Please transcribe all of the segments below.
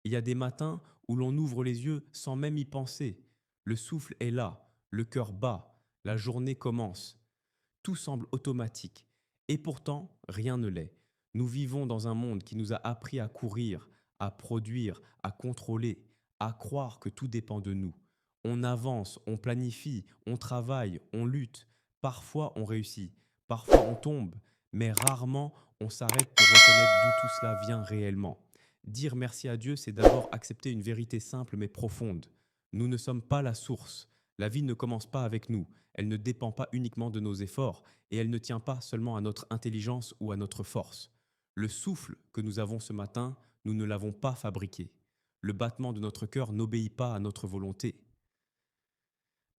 Il y a des matins où l'on ouvre les yeux sans même y penser. Le souffle est là, le cœur bat, la journée commence. Tout semble automatique. Et pourtant, rien ne l'est. Nous vivons dans un monde qui nous a appris à courir, à produire, à contrôler, à croire que tout dépend de nous. On avance, on planifie, on travaille, on lutte. Parfois on réussit, parfois on tombe, mais rarement on s'arrête pour reconnaître d'où tout cela vient réellement. Dire merci à Dieu, c'est d'abord accepter une vérité simple mais profonde. Nous ne sommes pas la source. La vie ne commence pas avec nous. Elle ne dépend pas uniquement de nos efforts et elle ne tient pas seulement à notre intelligence ou à notre force. Le souffle que nous avons ce matin, nous ne l'avons pas fabriqué. Le battement de notre cœur n'obéit pas à notre volonté.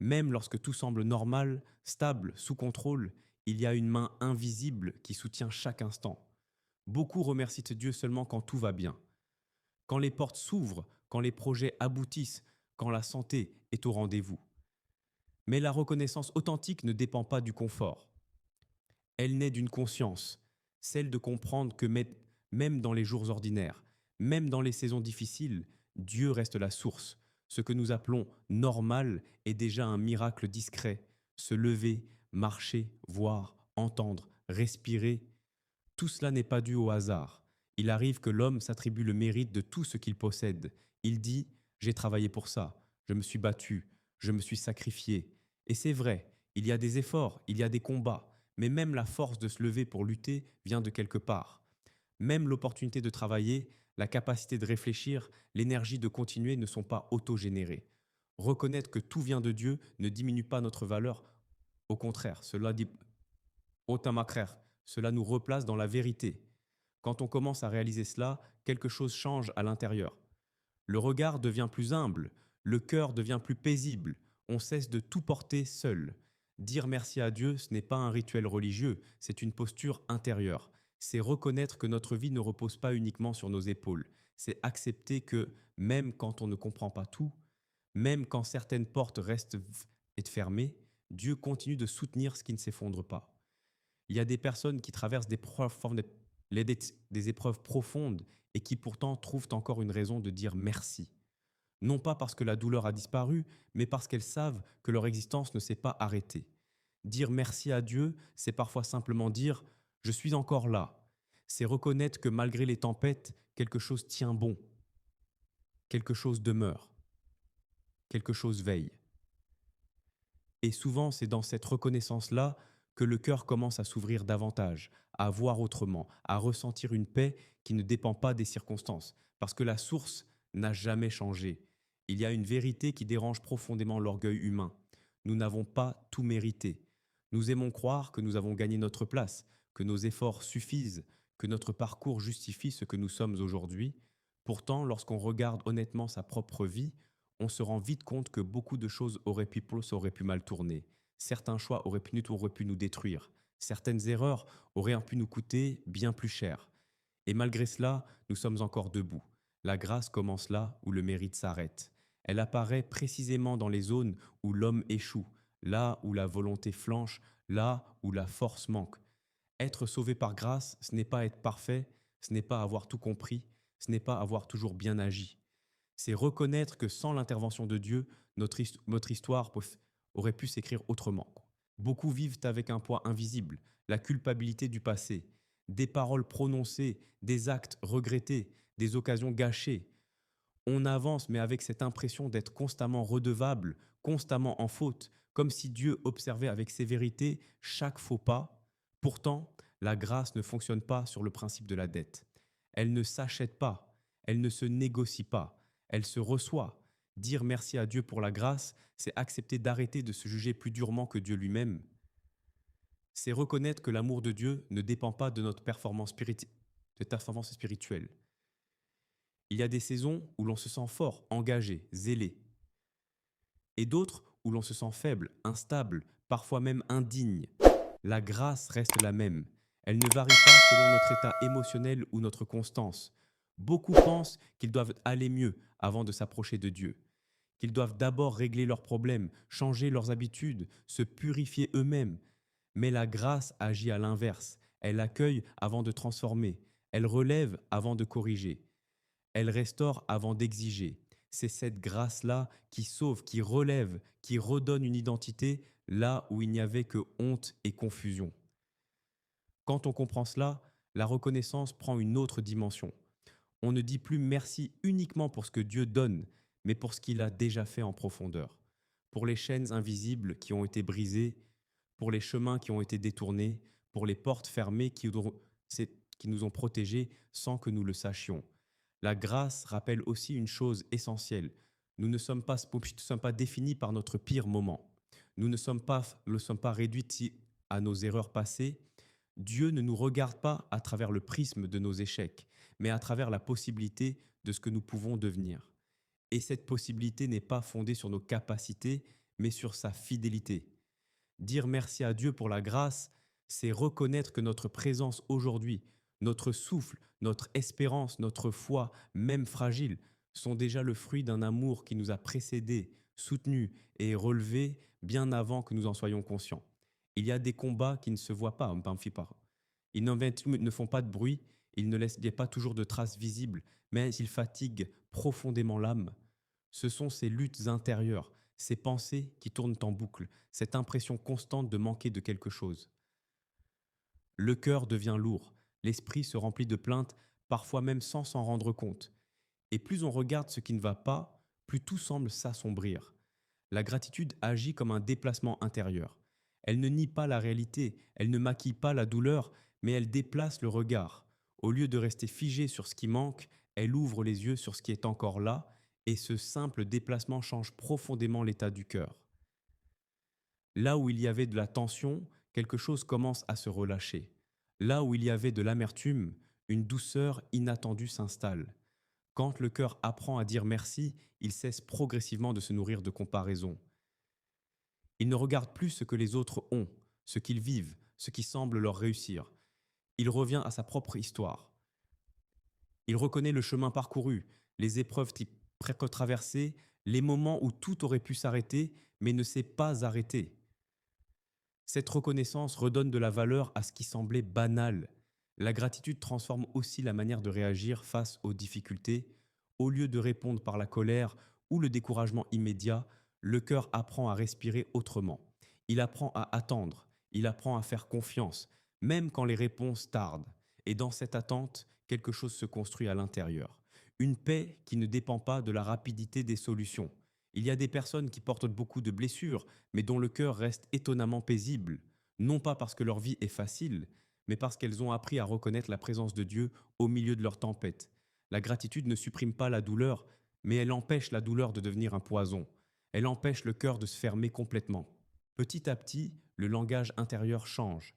Même lorsque tout semble normal, stable, sous contrôle, il y a une main invisible qui soutient chaque instant. Beaucoup remercient Dieu seulement quand tout va bien. Quand les portes s'ouvrent, quand les projets aboutissent, quand la santé est au rendez-vous. Mais la reconnaissance authentique ne dépend pas du confort. Elle naît d'une conscience, celle de comprendre que même dans les jours ordinaires, même dans les saisons difficiles, Dieu reste la source. Ce que nous appelons normal est déjà un miracle discret. Se lever, marcher, voir, entendre, respirer, tout cela n'est pas dû au hasard. Il arrive que l'homme s'attribue le mérite de tout ce qu'il possède. Il dit: j'ai travaillé pour ça, je me suis battu, je me suis sacrifié. Et c'est vrai, il y a des efforts, il y a des combats, mais même la force de se lever pour lutter vient de quelque part. Même l'opportunité de travailler, la capacité de réfléchir, l'énergie de continuer ne sont pas autogénérées. Reconnaître que tout vient de Dieu ne diminue pas notre valeur. Au contraire, cela dit Otamakrère, cela nous replace dans la vérité. Quand on commence à réaliser cela, quelque chose change à l'intérieur. Le regard devient plus humble, le cœur devient plus paisible, on cesse de tout porter seul. Dire merci à Dieu, ce n'est pas un rituel religieux, c'est une posture intérieure. C'est reconnaître que notre vie ne repose pas uniquement sur nos épaules. C'est accepter que même quand on ne comprend pas tout, même quand certaines portes restent fermées, Dieu continue de soutenir ce qui ne s'effondre pas. Il y a des personnes qui traversent des épreuves profondes et qui pourtant trouvent encore une raison de dire merci. Non pas parce que la douleur a disparu, mais parce qu'elles savent que leur existence ne s'est pas arrêtée. Dire merci à Dieu, c'est parfois simplement dire: je suis encore là. C'est reconnaître que malgré les tempêtes, quelque chose tient bon, quelque chose demeure, quelque chose veille. Et souvent, c'est dans cette reconnaissance-là que le cœur commence à s'ouvrir davantage, à voir autrement, à ressentir une paix qui ne dépend pas des circonstances, parce que la source n'a jamais changé. Il y a une vérité qui dérange profondément l'orgueil humain. Nous n'avons pas tout mérité. Nous aimons croire que nous avons gagné notre place, que nos efforts suffisent, que notre parcours justifie ce que nous sommes aujourd'hui. Pourtant, lorsqu'on regarde honnêtement sa propre vie, on se rend vite compte que beaucoup de choses auraient pu mal tourner. Certains choix auraient pu nous détruire. Certaines erreurs auraient pu nous coûter bien plus cher. Et malgré cela, nous sommes encore debout. La grâce commence là où le mérite s'arrête. Elle apparaît précisément dans les zones où l'homme échoue, là où la volonté flanche, là où la force manque. Être sauvé par grâce, ce n'est pas être parfait, ce n'est pas avoir tout compris, ce n'est pas avoir toujours bien agi. C'est reconnaître que sans l'intervention de Dieu, notre histoire aurait pu s'écrire autrement. Beaucoup vivent avec un poids invisible, la culpabilité du passé, des paroles prononcées, des actes regrettés, des occasions gâchées. On avance, mais avec cette impression d'être constamment redevable, constamment en faute, comme si Dieu observait avec sévérité chaque faux pas. Pourtant, la grâce ne fonctionne pas sur le principe de la dette. Elle ne s'achète pas, elle ne se négocie pas, elle se reçoit. Dire merci à Dieu pour la grâce, c'est accepter d'arrêter de se juger plus durement que Dieu lui-même. C'est reconnaître que l'amour de Dieu ne dépend pas de notre performance spirituelle. Il y a des saisons où l'on se sent fort, engagé, zélé, et d'autres où l'on se sent faible, instable, parfois même indigne. La grâce reste la même. Elle ne varie pas selon notre état émotionnel ou notre constance. Beaucoup pensent qu'ils doivent aller mieux avant de s'approcher de Dieu, qu'ils doivent d'abord régler leurs problèmes, changer leurs habitudes, se purifier eux-mêmes. Mais la grâce agit à l'inverse. Elle accueille avant de transformer. Elle relève avant de corriger. Elle restaure avant d'exiger. C'est cette grâce-là qui sauve, qui relève, qui redonne une identité là où il n'y avait que honte et confusion. Quand on comprend cela, la reconnaissance prend une autre dimension. On ne dit plus merci uniquement pour ce que Dieu donne, mais pour ce qu'il a déjà fait en profondeur. Pour les chaînes invisibles qui ont été brisées, pour les chemins qui ont été détournés, pour les portes fermées qui nous ont protégés sans que nous le sachions. La grâce rappelle aussi une chose essentielle. Nous ne sommes pas définis par notre pire moment. Nous ne sommes pas réduits à nos erreurs passées. Dieu ne nous regarde pas à travers le prisme de nos échecs, mais à travers la possibilité de ce que nous pouvons devenir. Et cette possibilité n'est pas fondée sur nos capacités, mais sur sa fidélité. Dire merci à Dieu pour la grâce, c'est reconnaître que notre présence aujourd'hui, notre souffle, notre espérance, notre foi, même fragile, sont déjà le fruit d'un amour qui nous a précédés, soutenus et relevés bien avant que nous en soyons conscients. Il y a des combats qui ne se voient pas, ils ne font pas de bruit, ils ne laissent pas toujours de traces visibles, mais ils fatiguent profondément l'âme. Ce sont ces luttes intérieures, ces pensées qui tournent en boucle, cette impression constante de manquer de quelque chose. Le cœur devient lourd, l'esprit se remplit de plaintes, parfois même sans s'en rendre compte. Et plus on regarde ce qui ne va pas, plus tout semble s'assombrir. La gratitude agit comme un déplacement intérieur. Elle ne nie pas la réalité, elle ne maquille pas la douleur, mais elle déplace le regard. Au lieu de rester figée sur ce qui manque, elle ouvre les yeux sur ce qui est encore là, et ce simple déplacement change profondément l'état du cœur. Là où il y avait de la tension, quelque chose commence à se relâcher. Là où il y avait de l'amertume, une douceur inattendue s'installe. Quand le cœur apprend à dire merci, il cesse progressivement de se nourrir de comparaisons. Il ne regarde plus ce que les autres ont, ce qu'ils vivent, ce qui semble leur réussir. Il revient à sa propre histoire. Il reconnaît le chemin parcouru, les épreuves traversées, les moments où tout aurait pu s'arrêter, mais ne s'est pas arrêté. Cette reconnaissance redonne de la valeur à ce qui semblait banal. La gratitude transforme aussi la manière de réagir face aux difficultés. Au lieu de répondre par la colère ou le découragement immédiat, le cœur apprend à respirer autrement. Il apprend à attendre, il apprend à faire confiance, même quand les réponses tardent. Et dans cette attente, quelque chose se construit à l'intérieur. Une paix qui ne dépend pas de la rapidité des solutions. Il y a des personnes qui portent beaucoup de blessures, mais dont le cœur reste étonnamment paisible, non pas parce que leur vie est facile, mais parce qu'elles ont appris à reconnaître la présence de Dieu au milieu de leur tempête. La gratitude ne supprime pas la douleur, mais elle empêche la douleur de devenir un poison. Elle empêche le cœur de se fermer complètement. Petit à petit, le langage intérieur change.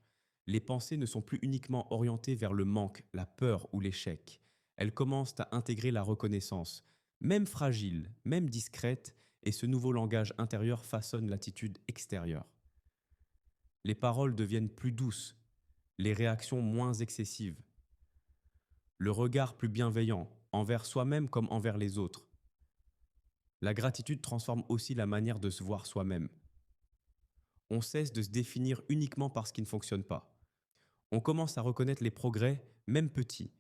Les pensées ne sont plus uniquement orientées vers le manque, la peur ou l'échec. Elles commencent à intégrer la reconnaissance, même fragile, même discrète, et ce nouveau langage intérieur façonne l'attitude extérieure. Les paroles deviennent plus douces, les réactions moins excessives, le regard plus bienveillant, envers soi-même comme envers les autres. La gratitude transforme aussi la manière de se voir soi-même. On cesse de se définir uniquement par ce qui ne fonctionne pas. On commence à reconnaître les progrès, même petits,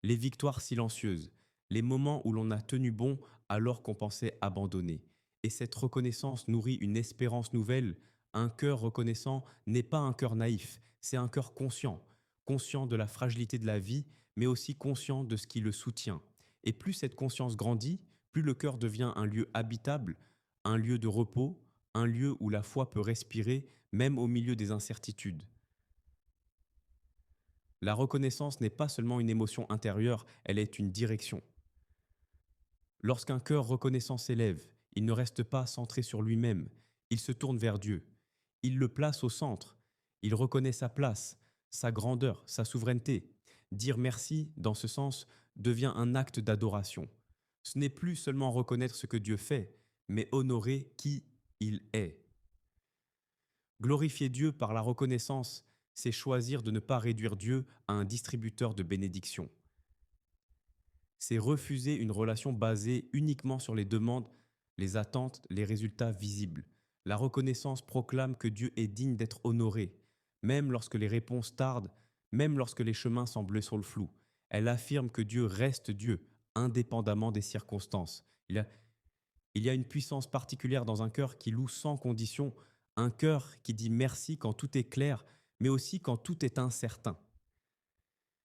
les victoires silencieuses, les moments où l'on a tenu bon alors qu'on pensait abandonner. Et cette reconnaissance nourrit une espérance nouvelle. Un cœur reconnaissant n'est pas un cœur naïf, c'est un cœur conscient, conscient de la fragilité de la vie, mais aussi conscient de ce qui le soutient. Et plus cette conscience grandit, plus le cœur devient un lieu habitable, un lieu de repos, un lieu où la foi peut respirer, même au milieu des incertitudes. La reconnaissance n'est pas seulement une émotion intérieure, elle est une direction. Lorsqu'un cœur reconnaissant s'élève, il ne reste pas centré sur lui-même, il se tourne vers Dieu. Il le place au centre, il reconnaît sa place, sa grandeur, sa souveraineté. Dire merci, dans ce sens, devient un acte d'adoration. Ce n'est plus seulement reconnaître ce que Dieu fait, mais honorer qui il est. Glorifier Dieu par la reconnaissance, c'est choisir de ne pas réduire Dieu à un distributeur de bénédictions. C'est refuser une relation basée uniquement sur les demandes, les attentes, les résultats visibles. La reconnaissance proclame que Dieu est digne d'être honoré, même lorsque les réponses tardent, même lorsque les chemins semblent sur le flou. Elle affirme que Dieu reste Dieu, indépendamment des circonstances. Il y a une puissance particulière dans un cœur qui loue sans condition, un cœur qui dit merci quand tout est clair, mais aussi quand tout est incertain.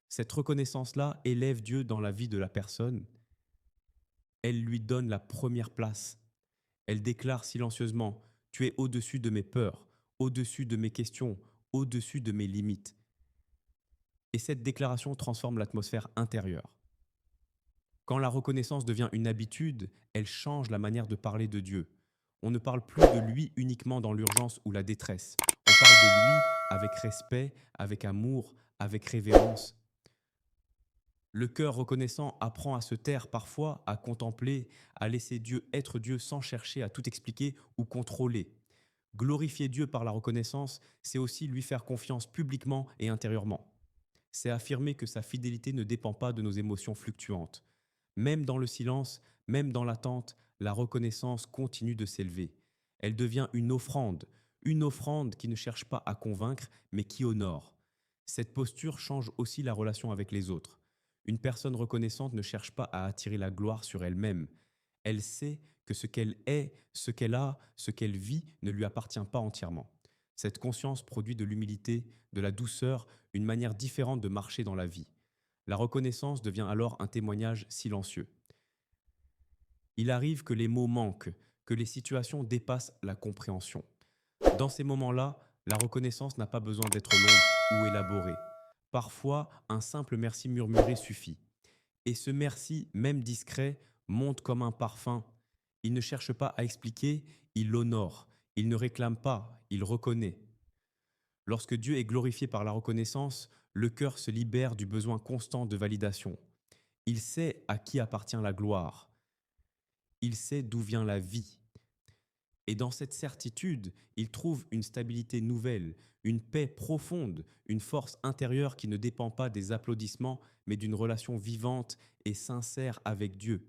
Cette reconnaissance-là élève Dieu dans la vie de la personne. Elle lui donne la première place. Elle déclare silencieusement: Tu es au-dessus de mes peurs, au-dessus de mes questions, au-dessus de mes limites. Et cette déclaration transforme l'atmosphère intérieure. Quand la reconnaissance devient une habitude, elle change la manière de parler de Dieu. On ne parle plus de lui uniquement dans l'urgence ou la détresse. On parle de lui avec respect, avec amour, avec révérence. Le cœur reconnaissant apprend à se taire parfois, à contempler, à laisser Dieu être Dieu sans chercher à tout expliquer ou contrôler. Glorifier Dieu par la reconnaissance, c'est aussi lui faire confiance publiquement et intérieurement. C'est affirmer que sa fidélité ne dépend pas de nos émotions fluctuantes. Même dans le silence, même dans l'attente, la reconnaissance continue de s'élever. Elle devient une offrande qui ne cherche pas à convaincre, mais qui honore. Cette posture change aussi la relation avec les autres. Une personne reconnaissante ne cherche pas à attirer la gloire sur elle-même. Elle sait que ce qu'elle est, ce qu'elle a, ce qu'elle vit ne lui appartient pas entièrement. Cette conscience produit de l'humilité, de la douceur, une manière différente de marcher dans la vie. La reconnaissance devient alors un témoignage silencieux. Il arrive que les mots manquent, que les situations dépassent la compréhension. Dans ces moments-là, la reconnaissance n'a pas besoin d'être longue ou élaborée. Parfois, un simple merci murmuré suffit. Et ce merci, même discret, monte comme un parfum. Il ne cherche pas à expliquer, il l'honore. Il ne réclame pas, il reconnaît. Lorsque Dieu est glorifié par la reconnaissance, le cœur se libère du besoin constant de validation. Il sait à qui appartient la gloire. Il sait d'où vient la vie. Et dans cette certitude, il trouve une stabilité nouvelle, une paix profonde, une force intérieure qui ne dépend pas des applaudissements, mais d'une relation vivante et sincère avec Dieu.